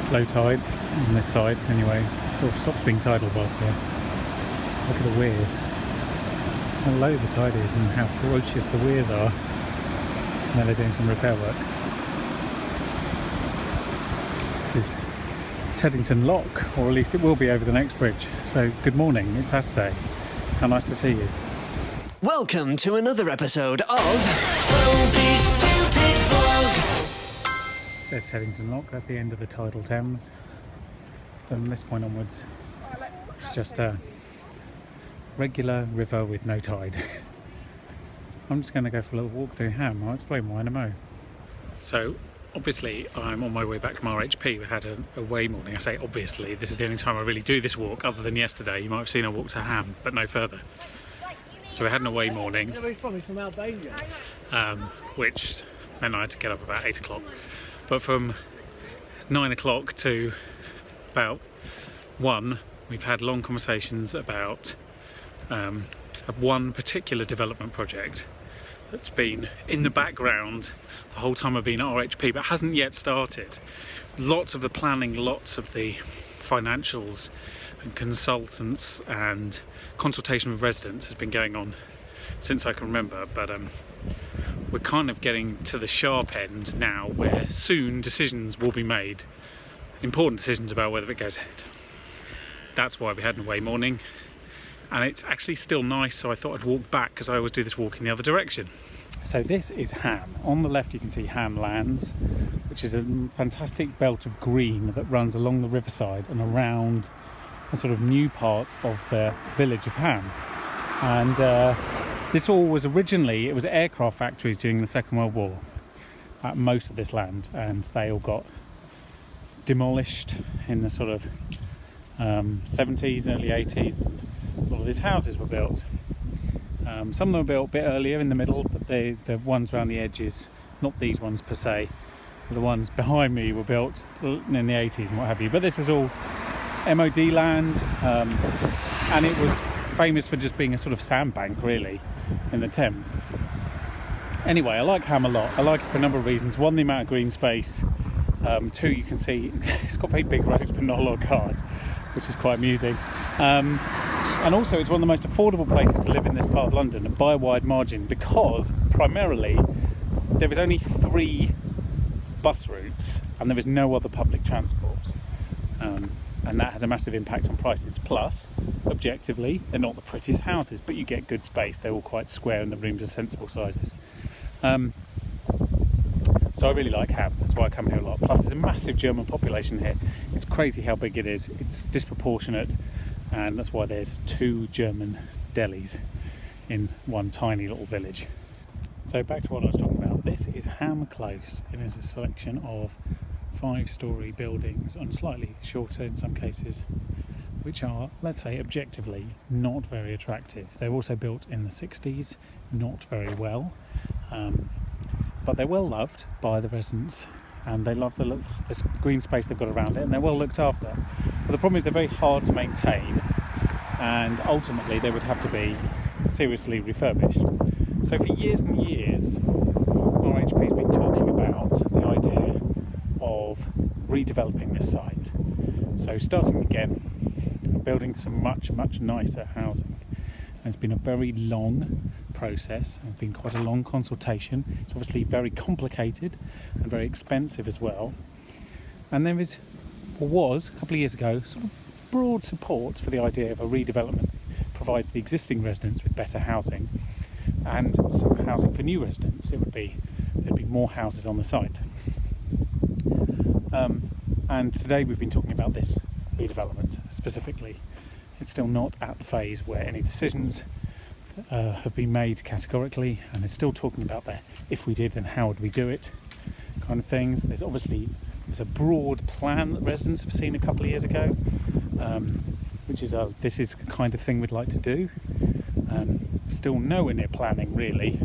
It's low tide on this side anyway. It sort of stops being tidal whilst here. Look at the weirs. How low the tide is and how ferocious the weirs are. Now they're doing some repair work. This is Teddington Lock, or at least it will be over the next bridge. So good morning, it's Saturday. How nice to see you. Welcome to another episode of Toby Stupid Vlog. There's Teddington Lock, that's the end of the tidal Thames. From this point onwards, it's just a regular river with no tide. I'm just going to go for a little walk through Ham. I'll explain why in a mo. So obviously I'm on my way back from RHP. We had an away morning. I say obviously, this is the only time I really do this walk other than yesterday. You might have seen I walked to Ham, but no further. So we had an away morning, which meant I had to get up about 8 o'clock. But from 9 o'clock to about 1, we've had long conversations about one particular development project that's been in the background the whole time I've been at RHP, but hasn't yet started. Lots of the planning, lots of the financials and consultants and consultation with residents has been going on since I can remember, but we're kind of getting to the sharp end now where soon decisions will be made, important decisions about whether it goes ahead. That's why we had an away morning, and it's actually still nice, so I thought I'd walk back because I always do this walk in the other direction. So this is Ham. On the left you can see Ham Lands, which is a fantastic belt of green that runs along the riverside and around a sort of new part of the village of Ham. And this all was originally, it was aircraft factories during the Second World War at most of this land, and they all got demolished in the sort of 70s, early 80s. All of these houses were built. Some of them were built a bit earlier in the middle, but the ones around the edges, not these ones per se, but the ones behind me were built in the 80s and what have you. But this was all MOD land, and it was famous for just being a sort of sandbank really in the Thames. Anyway, I like Ham a lot. I like it for a number of reasons. One, the amount of green space. Two, you can see it's got very big roads but not a lot of cars, which is quite amusing. And also it's one of the most affordable places to live in this part of London by a wide margin, because primarily there is only 3 bus routes and there is no other public transport. And that has a massive impact on prices. Plus, objectively, they're not the prettiest houses, but you get good space. They're all quite square and the rooms are sensible sizes. So I really like Ham. That's why I come here a lot. Plus, there's a massive German population here. It's crazy how big it is. It's disproportionate, and that's why there's 2 German delis in one tiny little village. So back to what I was talking about. This is Ham Close. It is a selection of 5-storey buildings, and slightly shorter in some cases, which are, let's say, objectively not very attractive. They're also built in the 60s, not very well, but they're well loved by the residents, and they love this green space they've got around it, and they're well looked after. But the problem is they're very hard to maintain, and ultimately they would have to be seriously refurbished. So for years and years, RHP's been talking about the idea of redeveloping this site. So starting again, building some much nicer housing. And it's been a very long process, and been quite a long consultation. It's obviously very complicated and very expensive as well. And there is, or was, a couple of years ago, sort of broad support for the idea of a redevelopment. Provides the existing residents with better housing and some housing for new residents. There'd be more houses on the site. And today we've been talking about this redevelopment specifically. It's still not at the phase where any decisions have been made categorically, and it's still talking about the if we did then how would we do it kind of things. There's a broad plan that residents have seen a couple of years ago, which is this is the kind of thing we'd like to do. Still nowhere near planning really,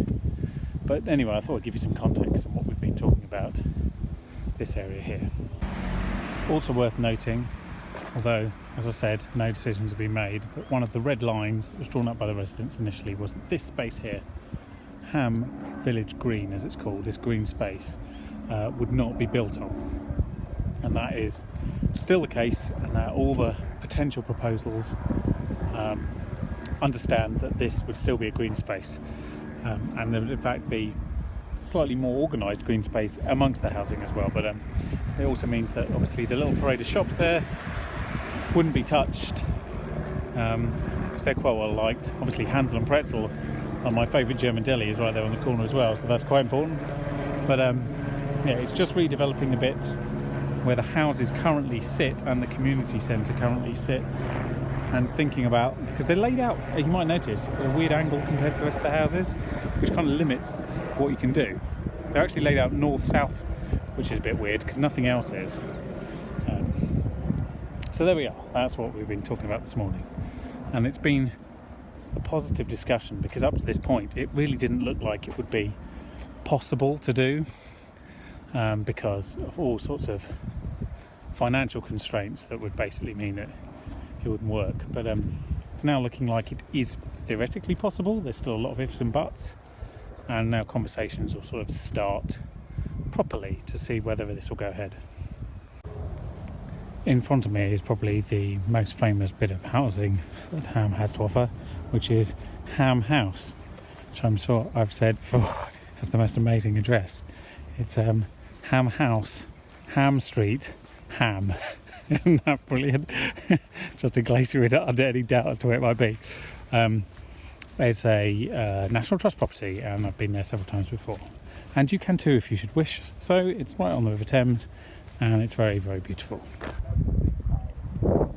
but anyway, I thought I'd give you some context on what we've been talking about this area here. Also worth noting, although as I said no decisions have been made, but one of the red lines that was drawn up by the residents initially was this space here, Ham Village Green as it's called, this green space, would not be built on. and that is still the case, and that all the potential proposals understand that this would still be a green space, and there would in fact be slightly more organised green space amongst the housing as well. But it also means that obviously the little parade of shops there wouldn't be touched, because they're quite well liked. Obviously Hansel and Pretzel, my favourite German deli, is right there on the corner as well, so that's quite important. But yeah, it's just redeveloping the bits where the houses currently sit and the community centre currently sits, and thinking about, because they're laid out, you might notice, at a weird angle compared to the rest of the houses, which kind of limits what you can do. They're actually laid out north-south, which is a bit weird because nothing else is. So there we are, that's what we've been talking about this morning. And it's been a positive discussion, because up to this point it really didn't look like it would be possible to do, because of all sorts of financial constraints that would basically mean that it wouldn't work. But it's now looking like it is theoretically possible. There's still a lot of ifs and buts, and now conversations will sort of start properly to see whether this will go ahead. In front of me is probably the most famous bit of housing that Ham has to offer, which is Ham House, which I'm sure I've said before has the most amazing address. It's Ham House, Ham Street, Ham. Isn't that brilliant? Just in case you're under any doubt as to where it might be. It's a National Trust property, and I've been there several times before. And you can too if you should wish. So it's right on the River Thames, and it's very, very beautiful.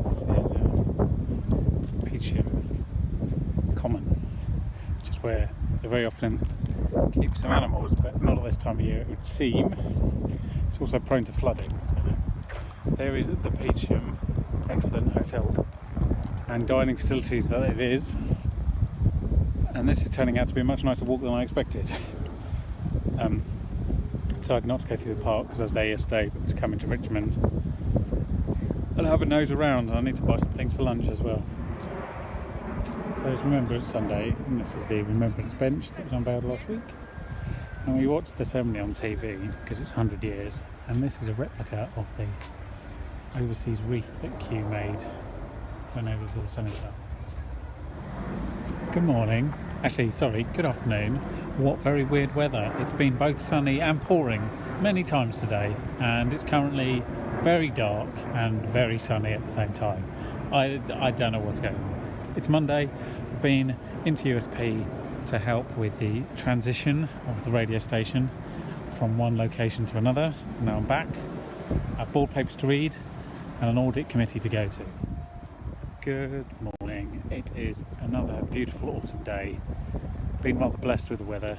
This is Peacham Common, which is where they very often keep some animals, but not at this time of year, it would seem. It's also prone to flooding. There is the Peacham excellent hotel and dining facilities that it is, and this is turning out to be a much nicer walk than I expected. Decided not to go through the park because I was there yesterday, but to come into Richmond I'll have a nose around, and I need to buy some things for lunch as well. So it's Remembrance Sunday, and this is the Remembrance Bench that was unveiled last week, and we watched the ceremony on TV because it's 100 years, and this is a replica of the overseas wreath that Q made when over to the Sunny Club. Good morning. Actually, sorry, good afternoon. What very weird weather. It's been both sunny and pouring many times today, and it's currently very dark and very sunny at the same time. I don't know what's going on. It's Monday. I've been into USP to help with the transition of the radio station from one location to another. Now I'm back. I've board papers to read and an audit committee to go to. Good morning. It is another beautiful autumn day. Been rather blessed with the weather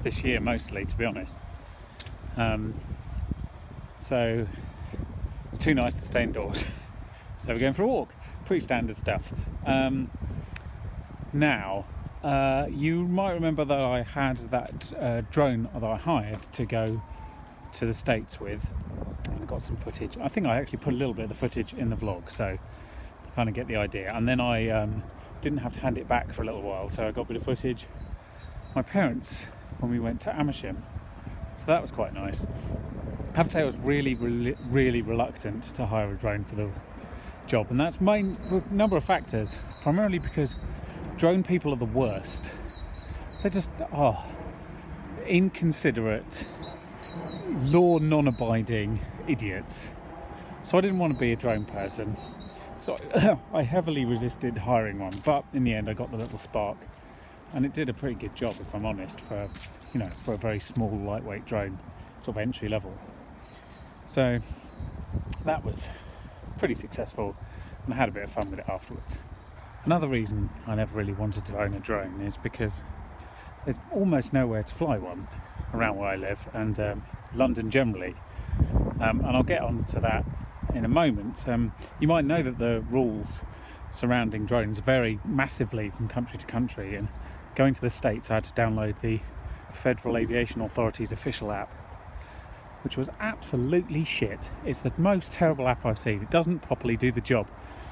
this year, mostly, to be honest. So it's too nice to stay indoors. So we're going for a walk. Pretty standard stuff. Now, you might remember that I had that drone that I hired to go to the States with, and I got some footage. I think I actually put a little bit of the footage in the vlog, so kind of get the idea. And then I didn't have to hand it back for a little while, so I got a bit of footage. My parents, when we went to Amersham, so that was quite nice. I have to say I was really reluctant to hire a drone for the job, and that's a number of factors, primarily because drone people are the worst. They're just inconsiderate, law non-abiding idiots. So I didn't want to be a drone person, so I heavily resisted hiring one, but in the end I got the little Spark, and it did a pretty good job, if I'm honest, for a very small lightweight drone, sort of entry level. So that was pretty successful, and I had a bit of fun with it afterwards. Another reason I never really wanted to own a drone is because there's almost nowhere to fly one around where I live, and London generally, and I'll get on to that in a moment. You might know that the rules surrounding drones vary massively from country to country, and going to the States I had to download the Federal Aviation Authority's official app, which was absolutely shit. It's the most terrible app I've seen. It doesn't properly do the job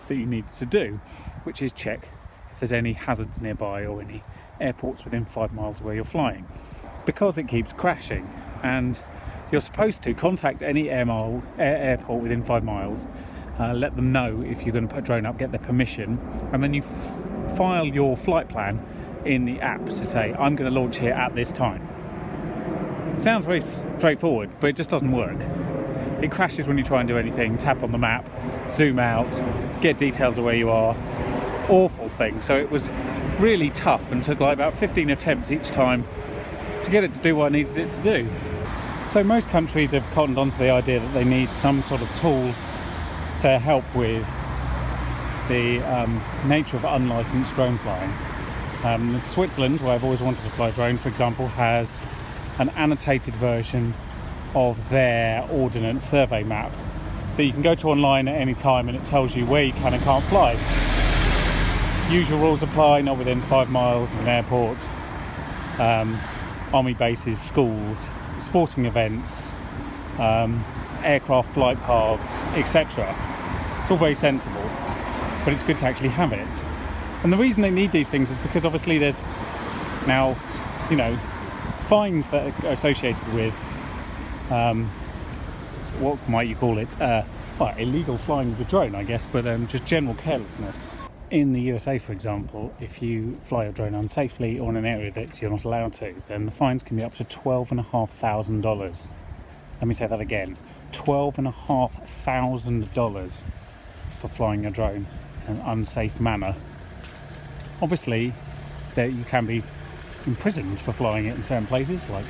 that you need to do, which is check if there's any hazards nearby or any airports within 5 miles of where you're flying. Because it keeps crashing, and you're supposed to contact any airport within 5 miles, let them know if you're going to put a drone up, get their permission, and then you file your flight plan in the apps to say, I'm going to launch here at this time. Sounds very straightforward, but it just doesn't work. It crashes when you try and do anything, tap on the map, zoom out, get details of where you are. Awful thing. So it was really tough and took like about 15 attempts each time to get it to do what I needed it to do. So most countries have cottoned onto the idea that they need some sort of tool to help with the nature of unlicensed drone flying. Switzerland, where I've always wanted to fly a drone, for example, has an annotated version of their ordnance survey map that you can go to online at any time, and it tells you where you can and can't fly. Usual rules apply, not within 5 miles of an airport, army bases, schools, sporting events, aircraft flight paths, etc. It's all very sensible, but it's good to actually have it. And the reason they need these things is because obviously there's now, you know, fines that are associated with what might you call it, well, illegal flying with a drone, I guess, but just general carelessness. In the USA, for example, if you fly your drone unsafely or in an area that you're not allowed to, then the fines can be up to $12,500. Let me say that again, $12,500 for flying a drone in an unsafe manner. Obviously, you can be imprisoned for flying it in certain places, like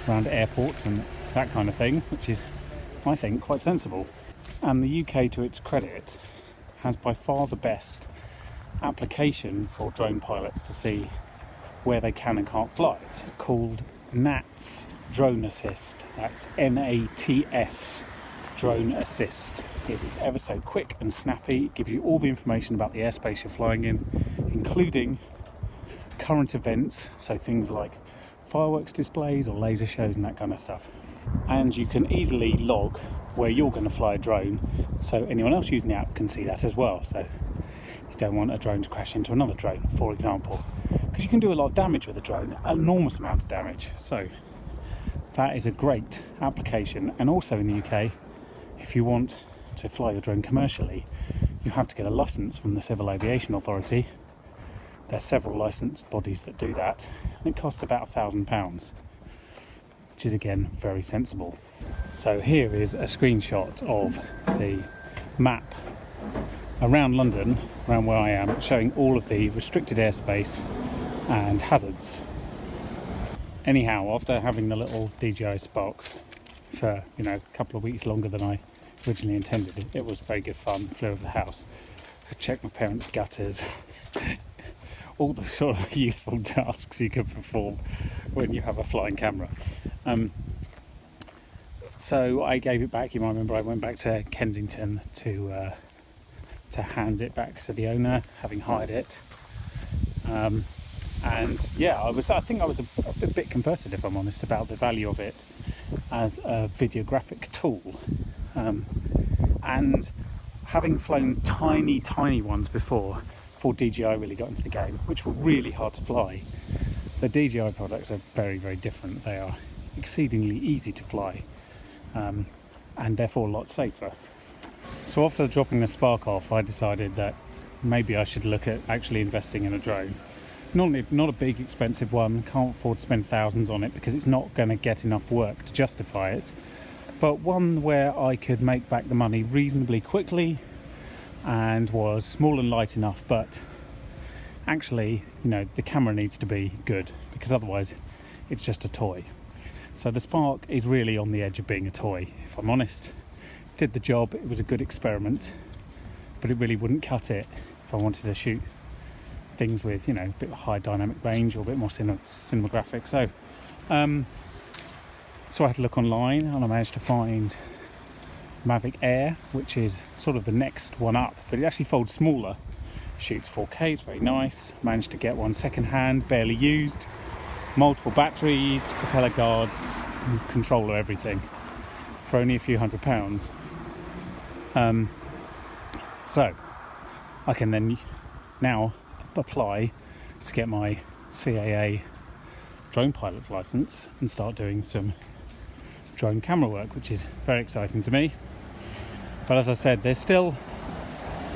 around airports and that kind of thing, which is, I think, quite sensible. And the UK, to its credit, has by far the best application for drone pilots to see where they can and can't fly it, called NATS Drone Assist. That's NATS Drone Assist. It is ever so quick and snappy. It gives you all the information about the airspace you're flying in, including current events, so things like fireworks displays or laser shows and that kind of stuff. And you can easily log where you're going to fly a drone, so anyone else using the app can see that as well. So you don't want a drone to crash into another drone, for example, because you can do a lot of damage with a drone, an enormous amount of damage. So that is a great application. And also in the UK, if you want to fly your drone commercially, you have to get a license from the Civil Aviation Authority. There are several licensed bodies that do that, and it costs about £1,000, which is again very sensible. So here is a screenshot of the map around London, around where I am, showing all of the restricted airspace and hazards. Anyhow, after having the little DJI Spark for, you know, a couple of weeks longer than I originally intended, it was very good fun. Flew over the house, I checked my parents' gutters, all the sort of useful tasks you can perform when you have a flying camera. So I gave it back. You might remember I went back to Kensington to hand it back to the owner, having hired it. And yeah, I think I was a bit converted, if I'm honest, about the value of it as a videographic tool. And having flown tiny ones before DJI really got into the game, which were really hard to fly, the DJI products are very different. They are exceedingly easy to fly, and therefore a lot safer. So after dropping the Spark off, I decided that maybe I should look at actually investing in a drone. Not a big expensive one, can't afford to spend thousands on it because it's not going to get enough work to justify it, but one where I could make back the money reasonably quickly and was small and light enough, but actually, you know, the camera needs to be good because otherwise it's just a toy. So the Spark is really on the edge of being a toy, if I'm honest. Did the job, it was a good experiment, but it really wouldn't cut it if I wanted to shoot things with, you know, a bit of high dynamic range or a bit more cinematographic. So I had to look online, and I managed to find Mavic Air, which is sort of the next one up, but it actually folds smaller, shoots 4K, it's very nice. Managed to get one second hand, barely used, multiple batteries, propeller guards, controller, everything, for only a few £100. So I can then now apply to get my CAA drone pilot's license and start doing some drone camera work, which is very exciting to me. But as I said, there's still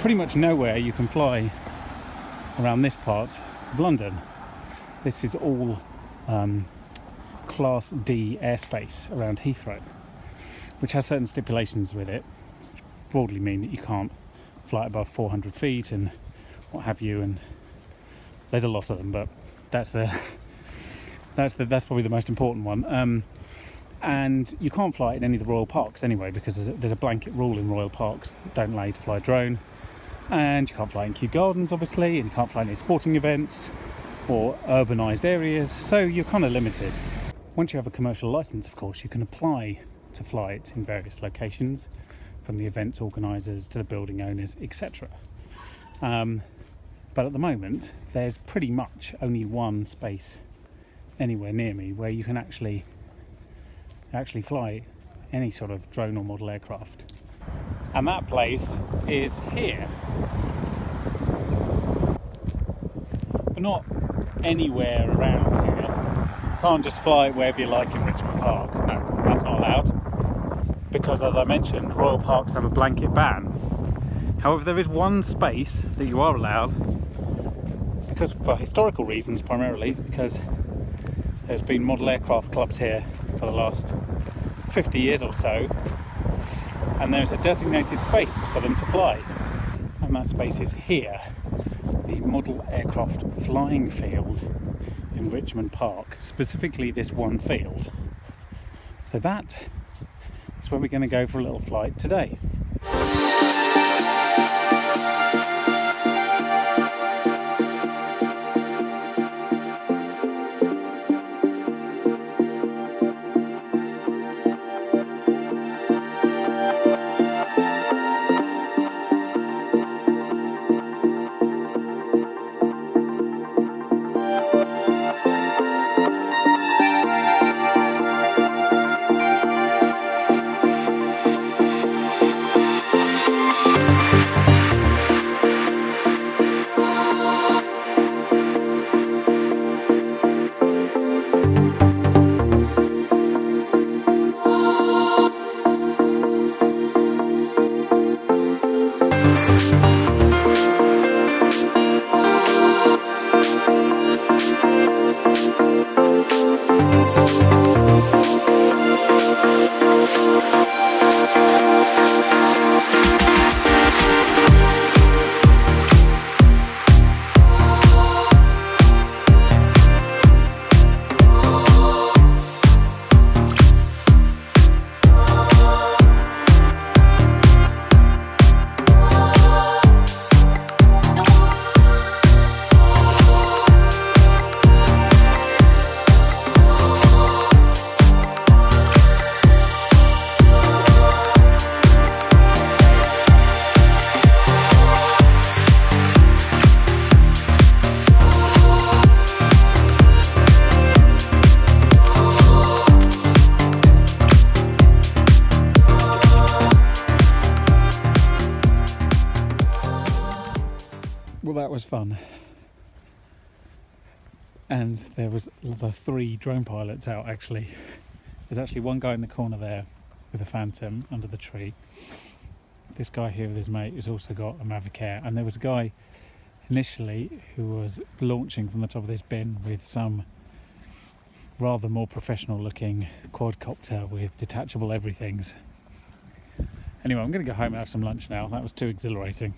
pretty much nowhere you can fly around this part of London. This is all Class D airspace around Heathrow, which has certain stipulations with it, which broadly mean that you can't fly above 400 feet and what have you, and there's a lot of them, but that's probably the most important one. And you can't fly in any of the royal parks anyway, because there's a blanket rule in royal parks that don't allow you to fly a drone. And you can't fly in Kew Gardens, obviously, and you can't fly near sporting events or urbanised areas, so you're kind of limited. Once you have a commercial licence, of course, you can apply to fly it in various locations, from the events organisers to the building owners, etc. But at the moment, there's pretty much only one space anywhere near me where you can actually fly any sort of drone or model aircraft. And that place is here. But not anywhere around here. You can't just fly wherever you like in Richmond Park. No, that's not allowed. Because, as I mentioned, royal parks have a blanket ban. However, there is one space that you are allowed, because for historical reasons primarily, because there's been model aircraft clubs here for the last 50 years or so, and there's a designated space for them to fly, and that space is here, the model aircraft flying field in Richmond Park, specifically this one field. So that is where we're going to go for a little flight today. Well, that was fun. And there was the 3 drone pilots out, actually. There's actually one guy in the corner there with a Phantom under the tree. This guy here with his mate has also got a Mavic Air, and there was a guy initially who was launching from the top of this bin with some rather more professional looking quadcopter with detachable everythings. Anyway, I'm going to go home and have some lunch now. That was too exhilarating.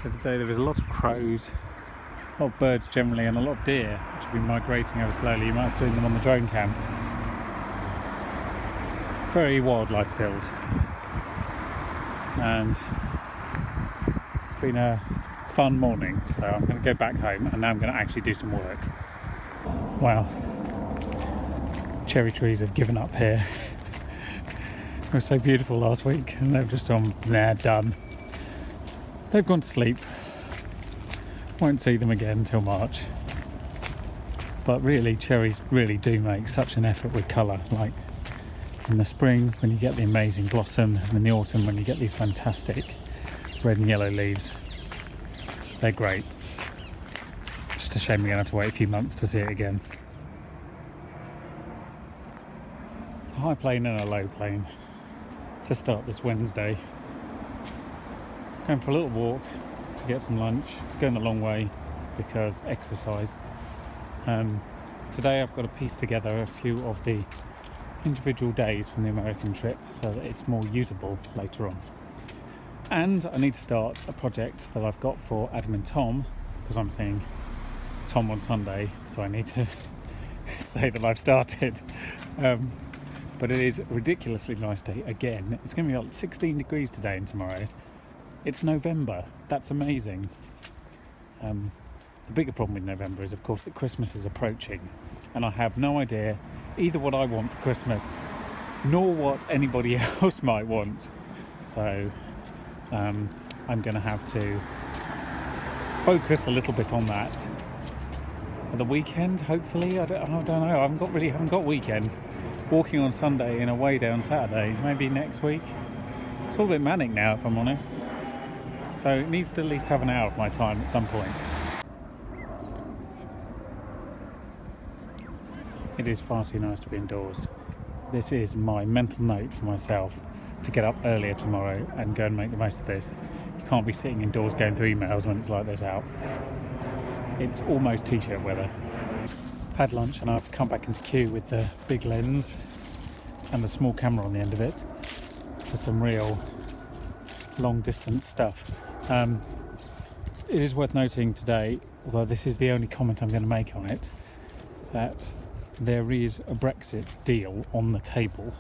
So today there was a lot of crows, a lot of birds generally, and a lot of deer, which have been migrating ever slowly. You might have seen them on the drone cam. Very wildlife filled. And it's been a fun morning, so I'm going to go back home and now I'm going to actually do some work. Wow. Cherry trees have given up here. It was so beautiful last week and they've just gone, nah, done. They've gone to sleep. Won't see them again until March. But really, cherries really do make such an effort with colour. Like in the spring when you get the amazing blossom, and in the autumn when you get these fantastic red and yellow leaves. They're great. Just a shame we're going to have to wait a few months to see it again. high plane and a low plane to start this Wednesday. Going for a little walk to get some lunch, it's going the long way because exercise. Today I've got to piece together a few of the individual days from the American trip so that it's more usable later on. And I need to start a project that I've got for Adam and Tom, because I'm seeing Tom on Sunday, so I need to say that I've started. But it is a ridiculously nice day again. It's going to be like 16 degrees today and tomorrow. It's November. That's amazing. The bigger problem with November is, of course, that Christmas is approaching, and I have no idea either what I want for Christmas nor what anybody else might want. So I'm going to have to focus a little bit on that. At the weekend, hopefully, I don't know. I haven't got weekend. Walking on Sunday and away down Saturday. Maybe next week. It's all a bit manic now, if I'm honest. So it needs to at least have an hour of my time at some point. It is far too nice to be indoors. This is my mental note for myself to get up earlier tomorrow and go and make the most of this. You can't be sitting indoors going through emails when it's like this out. It's almost t-shirt weather. I've had lunch and I've come back into queue with the big lens and the small camera on the end of it for some real long distance stuff. It is worth noting today, although this is the only comment I'm going to make on it, that there is a Brexit deal on the table.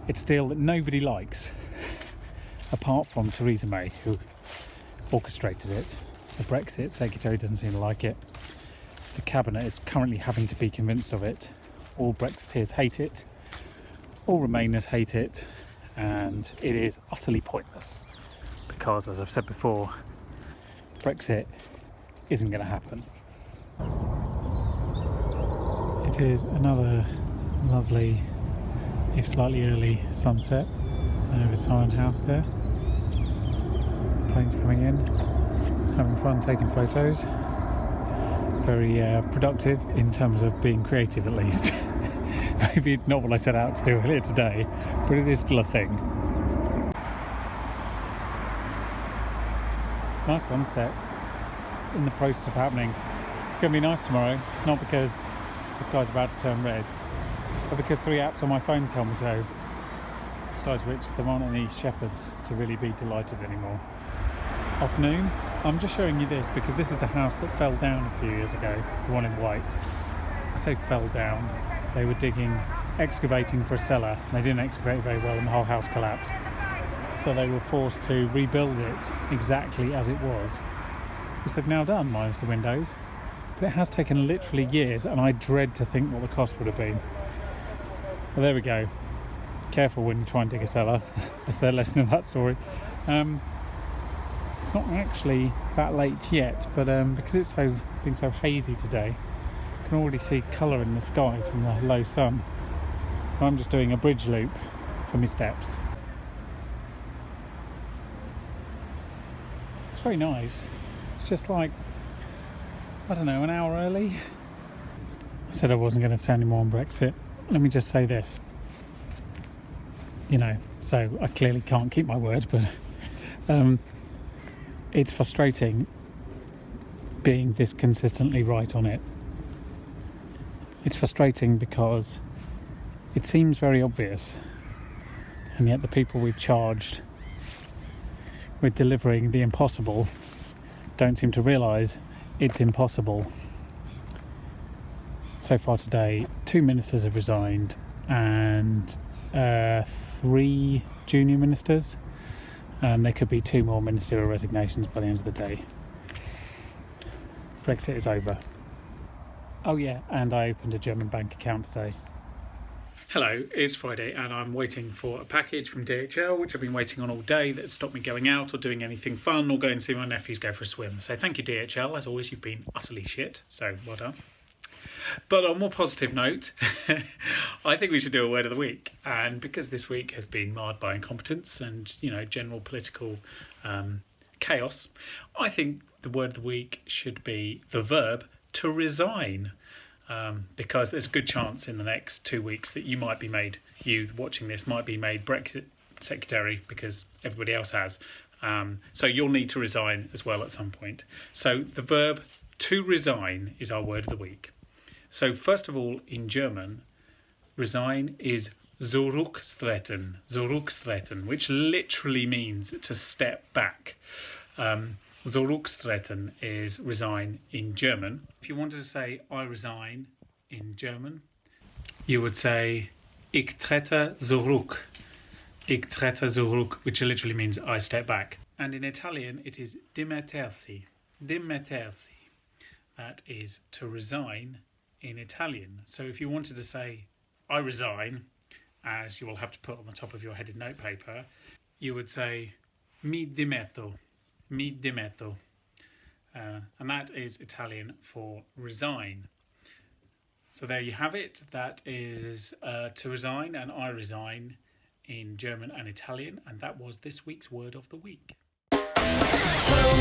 It's a deal that nobody likes, apart from Theresa May, who orchestrated it. The Brexit secretary doesn't seem to like it. The cabinet is currently having to be convinced of it. All Brexiteers hate it. All Remainers hate it. And it is utterly pointless. Because, as I've said before, Brexit isn't going to happen. It is another lovely, if slightly early, sunset over Sion House there. Planes coming in, having fun taking photos. Very productive in terms of being creative, at least. Maybe not what I set out to do earlier today, but it is still a thing. Nice sunset in the process of happening. It's going to be nice tomorrow, not because the sky's about to turn red, but because 3 apps on my phone tell me so. Besides which, there aren't any shepherds to really be delighted anymore. Afternoon, I'm just showing you this because this is the house that fell down a few years ago, the one in white. I say fell down, they were excavating for a cellar, and they didn't excavate very well and the whole house collapsed. So they were forced to rebuild it exactly as it was, which they've now done, minus the windows. But it has taken literally years, and I dread to think what the cost would have been. Well, there we go. Careful when you try and dig a cellar. That's the lesson of that story. It's not actually that late yet, but because it's been so hazy today, you can already see colour in the sky from the low sun. I'm just doing a bridge loop for my steps. It's very nice. It's just like, I don't know, an hour early. I said I wasn't going to say any more on Brexit. Let me just say this. So I clearly can't keep my word, but it's frustrating being this consistently right on it. It's frustrating because it seems very obvious, and yet the people we've charged with delivering the impossible don't seem to realise it's impossible. So far today, 2 ministers have resigned and 3 junior ministers, and there could be 2 more ministerial resignations by the end of the day. Brexit is over. Oh yeah, and I opened a German bank account today. Hello, it's Friday and I'm waiting for a package from DHL, which I've been waiting on all day, that stopped me going out or doing anything fun or going to see my nephews go for a swim. So thank you, DHL. As always, you've been utterly shit, so well done. But on a more positive note, I think we should do a word of the week. And because this week has been marred by incompetence and, general political chaos, I think the word of the week should be the verb to resign. because there's a good chance in the next 2 weeks that you watching this might be made Brexit secretary because everybody else has. So you'll need to resign as well at some point. So the verb to resign is our word of the week. So first of all, in German, resign is zurücktreten, which literally means to step back. Zurücktreten is resign in German. If you wanted to say I resign in German, you would say ich trete zurück. Ich trete zurück, which literally means I step back. And in Italian, it is dimettersi. Dimettersi. That is to resign in Italian. So if you wanted to say I resign, as you will have to put on the top of your headed notepaper, you would say mi dimetto. Mi dimetto. And that is Italian for resign. So there you have it. That is to resign and I resign in German and Italian. And that was this week's word of the week. So